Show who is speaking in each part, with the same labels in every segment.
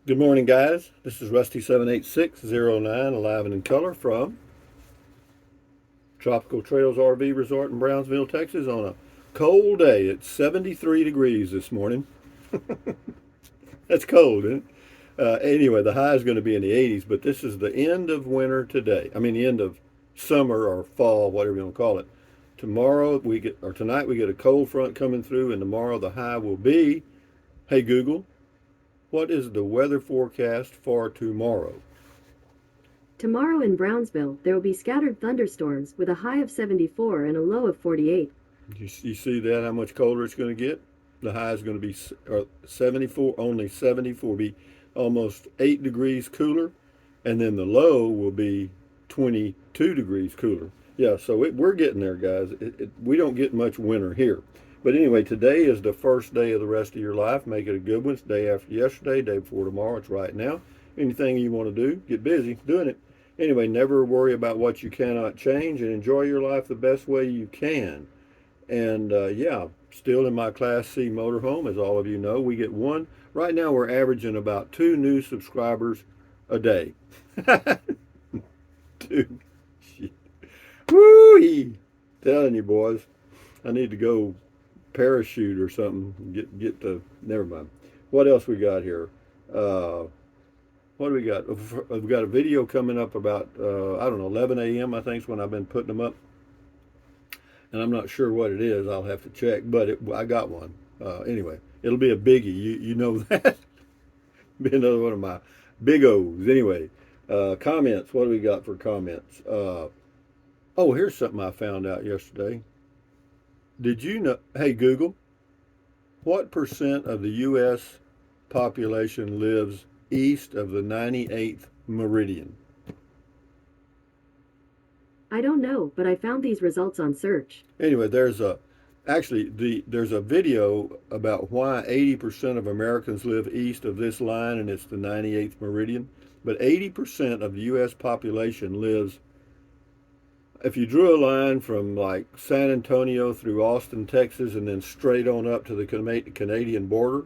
Speaker 1: Good morning, guys. This is Rusty78609, alive and in color from Tropical Trails RV Resort in Brownsville, Texas, on a cold day. It's 73 degrees this morning. That's cold, isn't it? Anyway, the high is going to be in the 80s, but this is the end of winter today. I mean, the end of summer or fall, whatever you want to call it. Tonight we get a cold front coming through, and tomorrow the high will be. Hey Google, what is the weather forecast for tomorrow?
Speaker 2: Tomorrow in Brownsville, there will be scattered thunderstorms with a high of 74 and a low of 48.
Speaker 1: You see that, how much colder it's going to get? The high is going to be 74, only 74, be almost 8 degrees cooler. And then the low will be 22 degrees cooler. Yeah, so we're getting there, guys. We don't get much winter here. But anyway, today is the first day of the rest of your life. Make it a good one. It's day after yesterday, day before tomorrow. It's right now. Anything you want to do, get busy doing it. Anyway, never worry about what you cannot change and enjoy your life the best way you can. And yeah, still in my Class C motorhome, as all of you know, we get one. Right now, we're averaging about 2 new subscribers a day. Dude, shit. Woo! Telling you, boys, I need to go parachute or something. Get the. Never mind. What else we got here? Uh, what do we got? We've got a video coming up about I don't know 11 a.m. I think is when I've been putting them up, and I'm not sure what it is. I'll have to check, but I got one. Anyway, it'll be a biggie. You know that. Be another one of my big O's. Anyway, comments. What do we got for comments? Oh, here's something I found out yesterday. Did you know? Hey Google, what percent of the U.S. population lives east of the 98th meridian?
Speaker 2: I don't know, but I found these results on search.
Speaker 1: Anyway, there's a video about why 80% of Americans live east of this line, and it's the 98th meridian. But 80% of the U.S. population lives. If you drew a line from like San Antonio through Austin, Texas, and then straight on up to the Canadian border,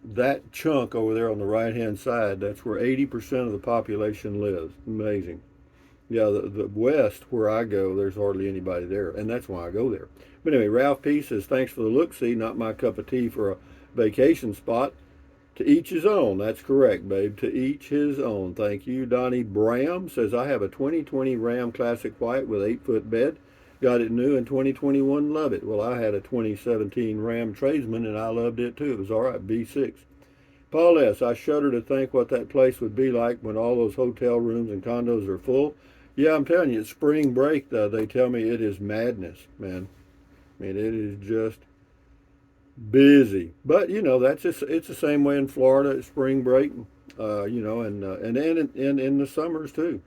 Speaker 1: that chunk over there on the right hand side, that's where 80% of the population lives. Amazing. Yeah, the west where I go, there's hardly anybody there, and that's why I go there. But anyway, Ralph P says, thanks for the look see, not my cup of tea for a vacation spot. To each his own. That's correct, babe. To each his own. Thank you. Donnie Bram says, I have a 2020 Ram Classic White with 8-foot bed. Got it new in 2021. Love it. Well, I had a 2017 Ram Tradesman, and I loved it too. It was all right. B6. Paul S., I shudder to think what that place would be like when all those hotel rooms and condos are full. Yeah, I'm telling you, it's spring break, though. They tell me it is madness, man. I mean, it is just busy. But you know, it's the same way in Florida at spring break. You know, and in the summers too.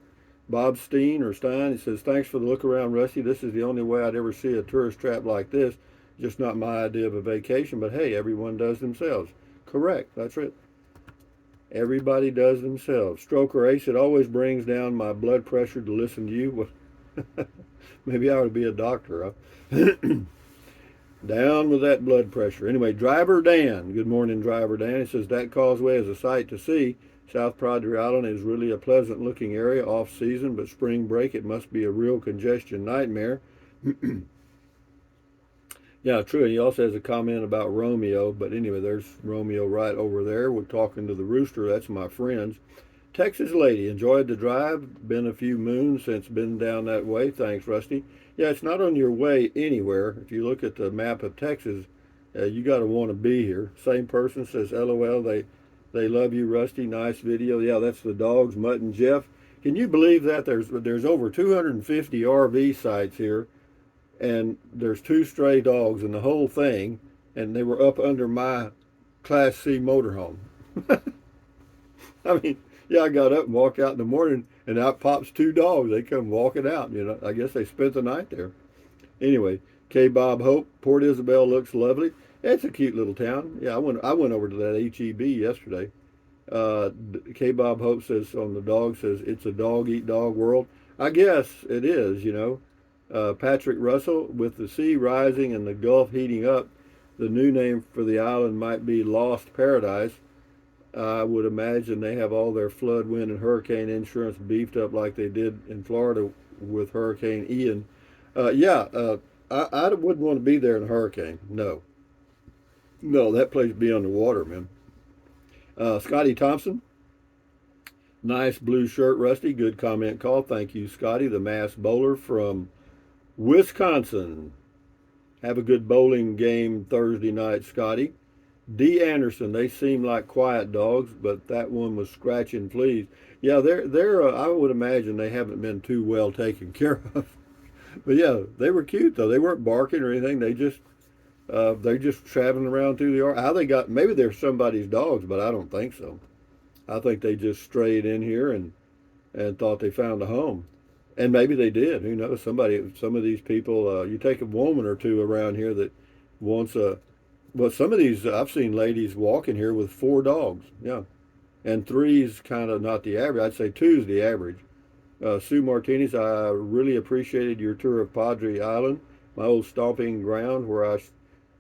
Speaker 1: Bob Steen or Stein, he says, thanks for the look around, Rusty. This is the only way I'd ever see a tourist trap like this. Just not my idea of a vacation, but hey, everyone does themselves. Correct. That's it. Everybody does themselves. Stroke or Ace, it always brings down my blood pressure to listen to you. Well, maybe I ought to be a doctor. Huh? Down with that blood pressure. Anyway, Driver Dan. Good morning, Driver Dan. He says that causeway is a sight to see. South Padre Island is really a pleasant looking area off season, but spring break it must be a real congestion nightmare. Yeah, true. And he also has a comment about Romeo. But anyway, there's Romeo right over there. We're talking to the rooster. That's my friends. Texas lady, enjoyed the drive. Been a few moons since been down that way. Thanks, Rusty. Yeah, it's not on your way anywhere. If you look at the map of Texas, you got to want to be here. Same person says, LOL, they love you, Rusty. Nice video. Yeah, that's the dogs, Mutt and Jeff. Can you believe that? There's over 250 RV sites here, and there's 2 stray dogs in the whole thing, and they were up under my Class C motorhome. I mean, yeah, I got up and walked out in the morning, and out pops 2 dogs. They come walking out. You know, I guess they spent the night there. Anyway, K. Bob Hope, Port Isabel looks lovely. It's a cute little town. Yeah, I went over to that HEB yesterday. K. Bob Hope says on the dog says it's a dog eat dog world. I guess it is. You know, Patrick Russell, with the sea rising and the Gulf heating up, the new name for the island might be Lost Paradise. I would imagine they have all their flood, wind, and hurricane insurance beefed up like they did in Florida with Hurricane Ian. I wouldn't want to be there in a hurricane. No. No, that place would be underwater, man. Scotty Thompson, nice blue shirt, Rusty. Good comment call. Thank you, Scotty, the mass bowler from Wisconsin. Have a good bowling game Thursday night, Scotty. D. Anderson, they seem like quiet dogs, but that one was scratching fleas. Yeah, they're I would imagine they haven't been too well taken care of. But yeah, they were cute though. They weren't barking or anything. They're just traveling around through the yard. How they got? Maybe they're somebody's dogs, but I don't think so. I think they just strayed in here and thought they found a home, and maybe they did. Who knows? Some of these people. You take a woman or two around here that wants a. Well, some of these I've seen ladies walking here with 4 dogs. Yeah, and 3's kind of not the average. I'd say 2's the average. Sue Martinez, I really appreciated your tour of Padre Island, my old stomping ground where I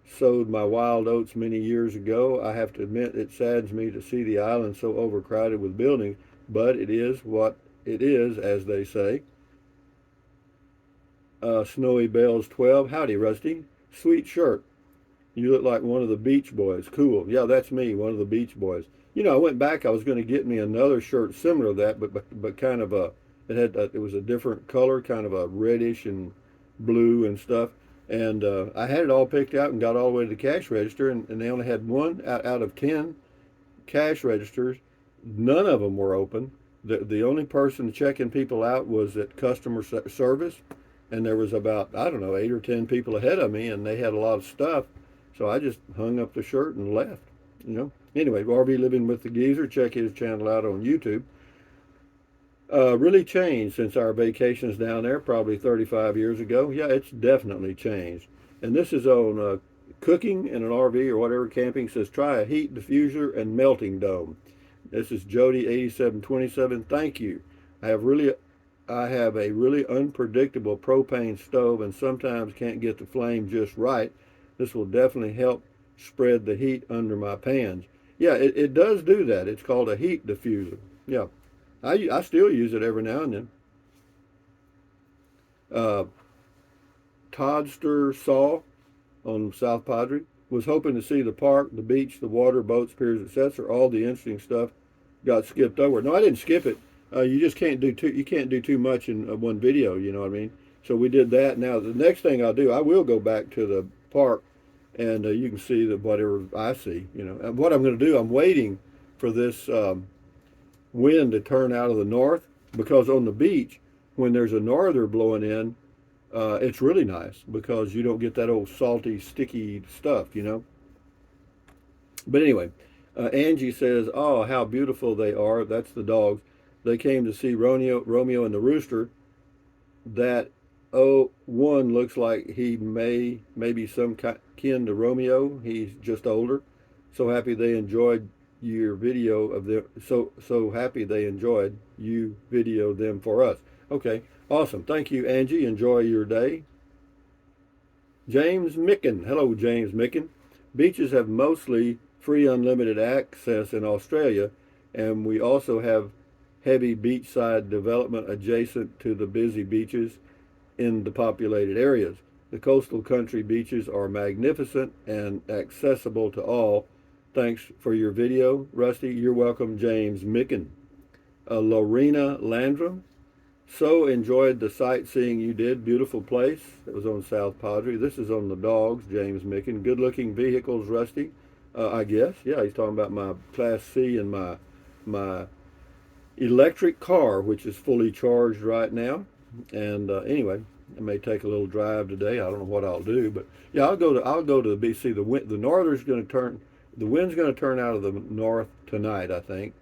Speaker 1: sowed my wild oats many years ago. I have to admit it saddens me to see the island so overcrowded with buildings, but it is what it is, as they say. Snowy Bells 12, howdy Rusty. Sweet shirt. You look like one of the Beach Boys. Cool. Yeah, that's me, one of the Beach Boys. You know, I went back, I was going to get me another shirt similar to that, but kind of it was a different color, kind of a reddish and blue and stuff. And I had it all picked out and got all the way to the cash register, and they only had one out of 10 cash registers. None of them were open. The only person checking people out was at customer service, and there was about, I don't know, 8 or 10 people ahead of me, and they had a lot of stuff. So I just hung up the shirt and left, you know. Anyway, RV Living with the Geezer, check his channel out on YouTube. Really changed since our vacations down there, probably 35 years ago. Yeah, it's definitely changed. And this is on cooking in an RV or whatever, camping. Says try a heat diffuser and melting dome. This is Jody 8727. Thank you. I have a really unpredictable propane stove and sometimes can't get the flame just right. This will definitely help spread the heat under my pans. Yeah, it does do that. It's called a heat diffuser. Yeah. I still use it every now and then. Toddster Saw on South Padre was hoping to see the park, the beach, the water, boats, piers, etc. All the interesting stuff got skipped over. No, I didn't skip it. You just can't do too. You can't do too much in one video. You know what I mean? So we did that. Now the next thing I'll do, I will go back to the park, and you can see that whatever I see. You know, and what I'm going to do, I'm waiting for this wind to turn out of the north, because on the beach, when there's a norther blowing in, it's really nice because you don't get that old salty, sticky stuff, you know. But anyway, Angie says, "Oh, how beautiful they are." That's the dogs. They came to see Romeo and the Rooster. That one looks like he maybe some kin to Romeo. He's just older. So happy they enjoyed your video of them. So happy they enjoyed you video them for us. Okay, awesome. Thank you, Angie. Enjoy your day. James Micken. Hello, James Micken. Beaches have mostly free unlimited access in Australia, and we also have heavy beachside development adjacent to the busy beaches in the populated areas. The coastal country beaches are magnificent and accessible to all. Thanks for your video, Rusty. You're welcome, James Micken. Lorena Landrum. So enjoyed the sightseeing you did. Beautiful place. It was on South Padre. This is on the dogs, James Micken. Good looking vehicles, Rusty. I guess. Yeah, he's talking about my Class C and my electric car, which is fully charged right now. And anyway, I may take a little drive today. I don't know what I'll do, but yeah, I'll go to the BC. The norther's going to turn. The wind's going to turn out of the north tonight, I think.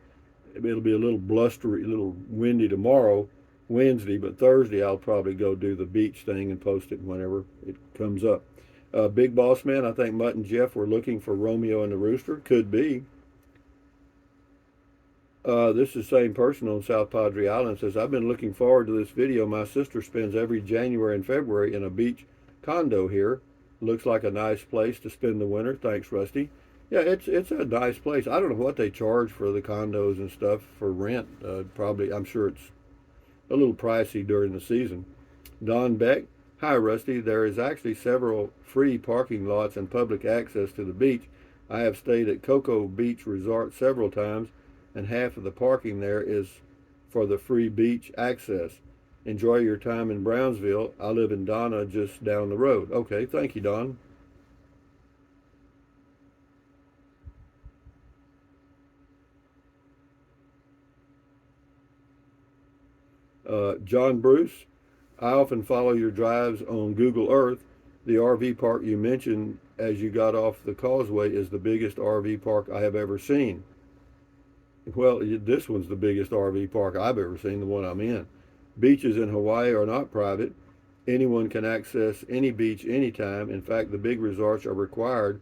Speaker 1: It'll be a little blustery, a little windy tomorrow, Wednesday, but Thursday I'll probably go do the beach thing and post it whenever it comes up. Big Boss Man, I think Mutt and Jeff were looking for Romeo and the Rooster. Could be. This is the same person on South Padre Island. Says, I've been looking forward to this video. My sister spends every January and February in a beach condo here. Looks like a nice place to spend the winter. Thanks, Rusty. Yeah, it's a nice place. I don't know what they charge for the condos and stuff for rent. Probably, I'm sure it's a little pricey during the season. Don Beck, hi Rusty. There is actually several free parking lots and public access to the beach. I have stayed at Cocoa Beach Resort several times, and half of the parking there is for the free beach access. Enjoy your time in Brownsville. I live in Donna, just down the road. Okay, thank you, Don. John Bruce, I often follow your drives on Google Earth. The RV park you mentioned as you got off the causeway is the biggest RV park I have ever seen. Well, this one's the biggest RV park I've ever seen, the one I'm in. Beaches in Hawaii are not private. Anyone can access any beach anytime. In fact, the big resorts are required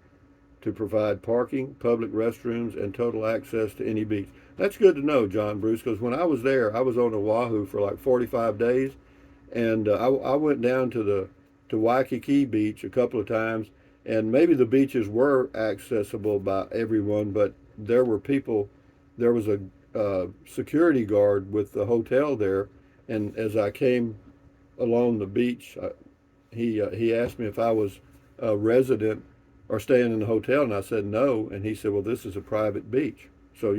Speaker 1: to provide parking, public restrooms, and total access to any beach. That's good to know, John Bruce, because when I was there, I was on Oahu for like 45 days, and I went down to Waikiki Beach a couple of times, and maybe the beaches were accessible by everyone, but there were people. There was a security guard with the hotel there, and as I came along the beach, he asked me if I was a resident or staying in the hotel, and I said no, and he said, "Well, this is a private beach, so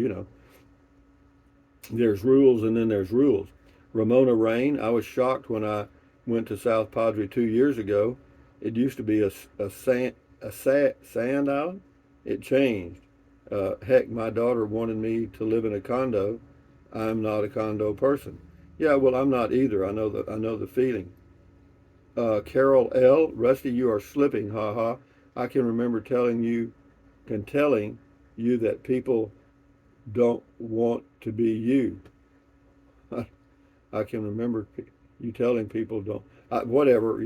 Speaker 1: there's rules, and then there's rules." Ramona Rain, I was shocked when I went to South Padre 2 years ago. It used to be a sand island. It changed. Heck, my daughter wanted me to live in a condo. I'm not a condo person. Yeah, well, I'm not either. I know the feeling. Carol L. Rusty, you are slipping, haha. I can remember telling you that people don't want to be you. I can remember you telling people don't. Whatever,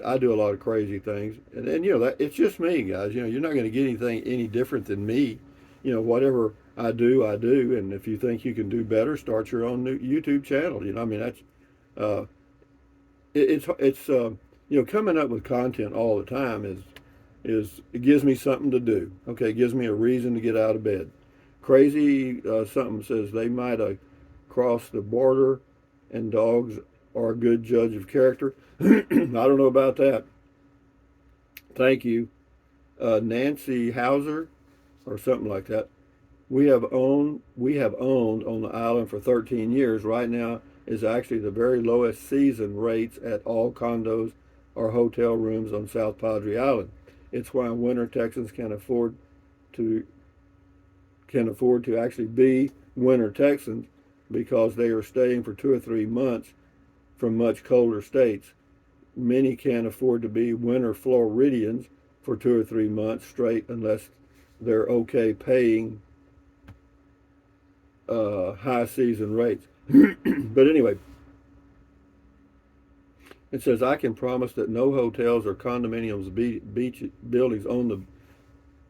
Speaker 1: I do a lot of crazy things, and that it's just me, guys. You're not going to get anything any different than me. Whatever I do, and if you think you can do better, start your own new YouTube channel. I mean, that's uh, it's coming up with content all the time is it gives me something to do. Okay, it gives me a reason to get out of bed. Crazy something says they might have crossed the border, and dogs are a good judge of character. I don't know about that. Thank you, Nancy Hauser, or something like that. We have owned on the island for 13 years. Right now is actually the very lowest season rates at all condos or hotel rooms on South Padre Island. It's why winter Texans to can afford to actually be winter Texans, because they are staying for 2 or 3 months from much colder states. Many can't afford to be winter Floridians for 2 or 3 months straight unless they're okay paying high season rates. But anyway, it says I can promise that no hotels or condominiums beach buildings on the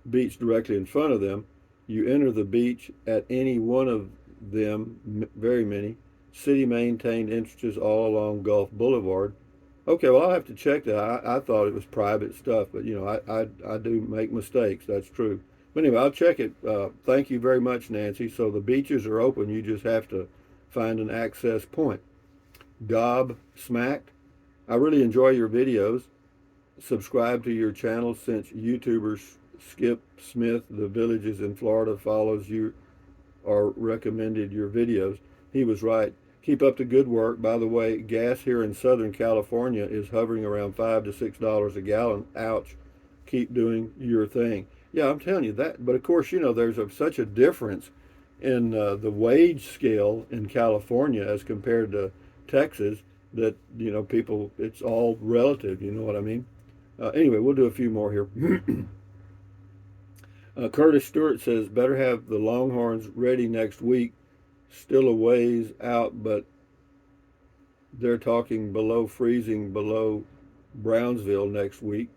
Speaker 1: beach directly in front of them. You enter the beach at any one of them, very many city maintained entrances all along Gulf Boulevard. Okay, well, I'll have to check that. I thought it was private stuff, but I do make mistakes. That's true. But anyway, I'll check it. Thank you very much, Nancy. So the beaches are open. You just have to find an access point. Gob Smacked. I really enjoy your videos. Subscribe to your channel since YouTuber Skip Smith, the villages in Florida, follows you or recommended your videos. He was right. Keep up the good work. By the way, gas here in Southern California is hovering around $5 to $6 a gallon. Ouch. Keep doing your thing. Yeah, I'm telling you that. But of course, there's such a difference in the wage scale in California as compared to Texas that, people, it's all relative. You know what I mean? Anyway, we'll do a few more here. Curtis Stewart says, better have the Longhorns ready next week. Still a ways out, but they're talking below freezing below Brownsville next week.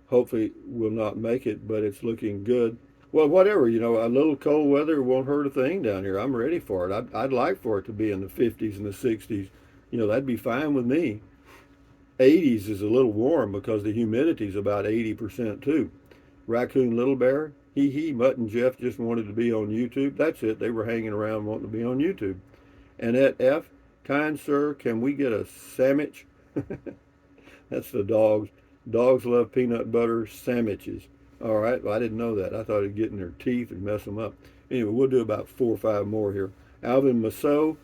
Speaker 1: Hopefully we'll not make it, but it's looking good. Well, whatever, a little cold weather won't hurt a thing down here. I'm ready for it. I'd like for it to be in the 50s and the 60s. That'd be fine with me. 80s is a little warm because the humidity's about 80% too. Raccoon Little Bear, Mutt and Jeff just wanted to be on YouTube. That's it. They were hanging around wanting to be on YouTube. Annette F., kind sir, can we get a sandwich? That's the dogs. Dogs love peanut butter sandwiches. All right, well, I didn't know that. I thought it'd get in their teeth and mess them up. Anyway, we'll do about 4 or 5 more here. Alvin Masso,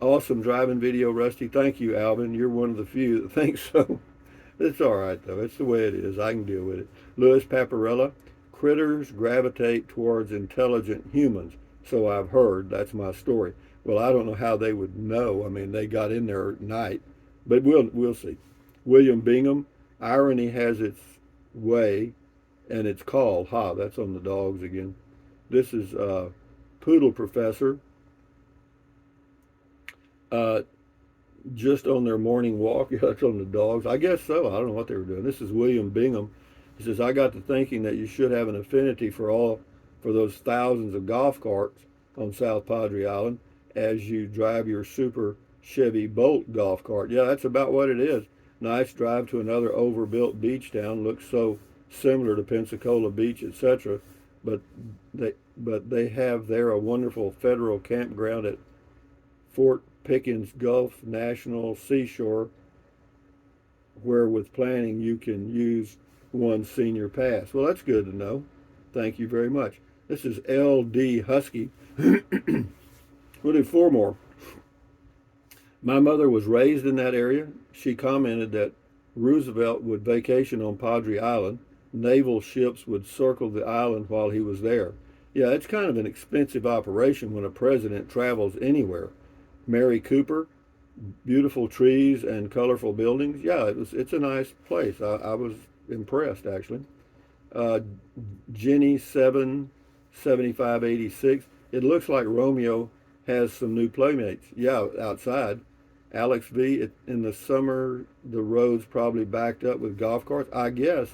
Speaker 1: awesome driving video, Rusty. Thank you, Alvin. You're one of the few that thinks so. It's all right, though. It's the way it is. I can deal with it. Louis Paparella, critters gravitate towards intelligent humans. So I've heard. That's my story. Well, I don't know how they would know. I mean, they got in there at night. But we'll see. William Bingham, irony has its way, and it's called. That's on the dogs again. This is Poodle Professor. Just on their morning walk. Yeah, that's on the dogs. I guess so. I don't know what they were doing. This is William Bingham. He says, I got to thinking that you should have an affinity for those thousands of golf carts on South Padre Island as you drive your super Chevy Bolt golf cart. Yeah, that's about what it is. Nice drive to another overbuilt beach town. Looks so similar to Pensacola Beach, etc. But they have there a wonderful federal campground at Fort Pickens Gulf National Seashore, where with planning you can use one senior pass. Well, that's good to know. Thank you very much. This is LD Husky. We'll do 4 more. My mother was raised in that area. She commented that Roosevelt would vacation on Padre Island. Naval ships would circle the island while he was there. Yeah, it's kind of an expensive operation when a president travels anywhere. Mary Cooper, beautiful trees and colorful buildings. Yeah, it's a nice place. I was impressed, actually. Jenny 77586. It looks like Romeo has some new playmates. Yeah, outside. Alex V, in the summer, the roads probably backed up with golf carts. I guess.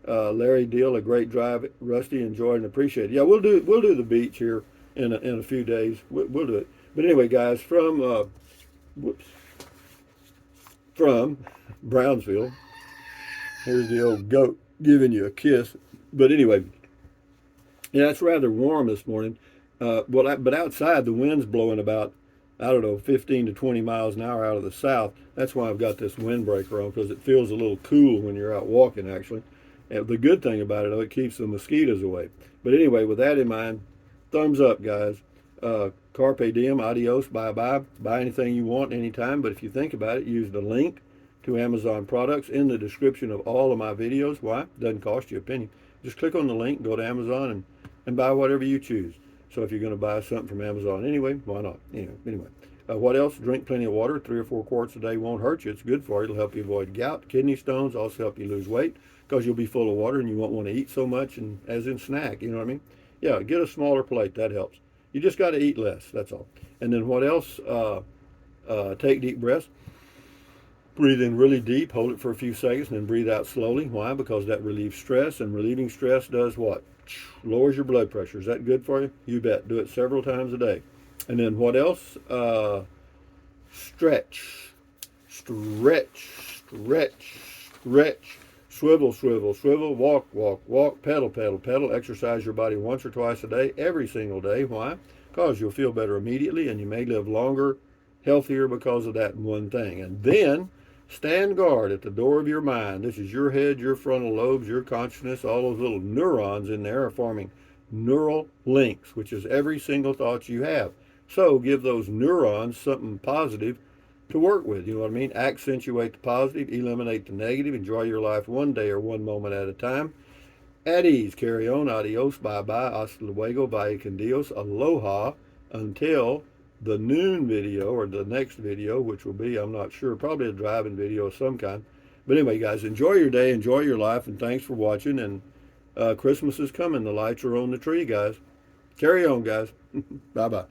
Speaker 1: Larry Deal, a great drive. Rusty, enjoyed and appreciated. Yeah, we'll do the beach here in a few days. We'll do it. But anyway, guys, from Brownsville, here's the old goat giving you a kiss. But anyway, yeah, it's rather warm this morning. But outside the wind's blowing about, I don't know, 15 to 20 miles an hour out of the south. That's why I've got this windbreaker on, because it feels a little cool when you're out walking, actually. And the good thing about it, though, it keeps the mosquitoes away. But anyway, with that in mind, thumbs up, guys. Carpe diem, adios, bye-bye. Buy anything you want anytime, but if you think about it, use the link to Amazon products in the description of all of my videos. Why? Doesn't cost you a penny. Just click on the link, go to Amazon, and buy whatever you choose. So if you're going to buy something from Amazon anyway, why not? Anyway. What else? Drink plenty of water. 3 or 4 quarts a day won't hurt you. It's good for you. It'll help you avoid gout, kidney stones, also help you lose weight, because you'll be full of water and you won't want to eat so much, and as in snack, you know what I mean? Yeah, get a smaller plate. That helps. You just got to eat less. That's all. And then what else? Take deep breaths. Breathe in really deep, hold it for a few seconds, and then breathe out slowly. Why? Because that relieves stress, and relieving stress does what? Lowers your blood pressure. Is that good for you? You bet. Do it several times a day. And then what else? Stretch. Stretch. Stretch. Stretch. Swivel, swivel, swivel. Walk, walk, walk. Pedal, pedal, pedal. Exercise your body once or twice a day, every single day. Why? Because you'll feel better immediately, and you may live longer, healthier because of that one thing. And then stand guard at the door of your mind. This is your head, your frontal lobes, your consciousness. All those little neurons in there are forming neural links, which is every single thought you have. So give those neurons something positive to work with. You know what I mean? Accentuate the positive, eliminate the negative. Enjoy your life one day or one moment at a time. At ease. Carry on. Adios. Bye-bye. Hasta luego. Vaya con Dios. Aloha. Until the noon video, or the next video, which will be, I'm not sure, probably a driving video of some kind. But anyway, guys, enjoy your day, enjoy your life, and thanks for watching. And Christmas is coming. The lights are on the tree, guys. Carry on, guys. Bye-bye.